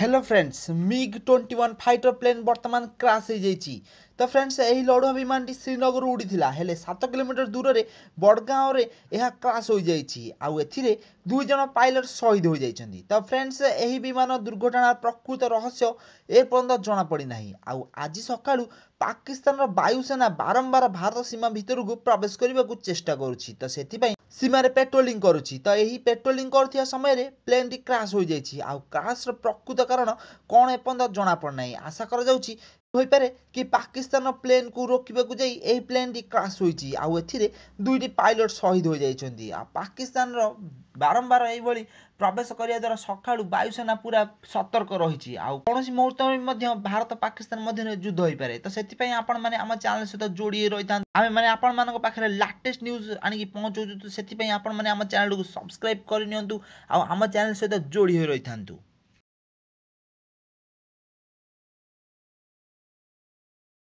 Hello friends MiG 21 fighter plane वर्तमान crash हो जाइए। तो फ्रेंड्स यही लड़ुआ विमान श्रीनगर उड़ी हेले 7 किलोमीटर दूर में बड़गाँव में यह क्राश हो जाइए। दुई जन पायलट शहीद हो जाइछन्ति। तो फ्रेंड्स यही विमान दुर्घटनार प्रकृत रहस्य एपर्यंत जना पड़ना। आज सका पाकिस्तान वायुसेना बारंबार भारत सीमा भितर को प्रवेश करने को चेष्टा करुच्ची। तो से सीमार पेट्रोलिंग करुच्ची। तो यही पेट्रोलिंग कर समय प्लेन टी क्राश हो जाइए। क्राश प्रकृत कारण कौन एपर्यंत जना पड़ना। आशा कर होइपारे कि पाकिस्तान प्लेन को रोकने को जाई प्लेन टी क्राश होइची। दुईटी पायलट शहीद हो जाइछन्ति। पाकिस्तान बारंबार यही प्रवेश करिया द्वारा सका वायुसेना पूरा सतर्क रही। कौन मुहूर्त में भारत पाकिस्तान मध्य युद्ध हो पारे। तो से आपण मैंने आम चैनल सहित जोड़ी रही था। आम मैंने आपण मान पाखे लाटेस्ट न्यूज आनिक पहुँचाऊँ। तो से आपण मैंने आम चैनल को सब्सक्राइब करनी आम चैनल सहित जोड़ी रही था।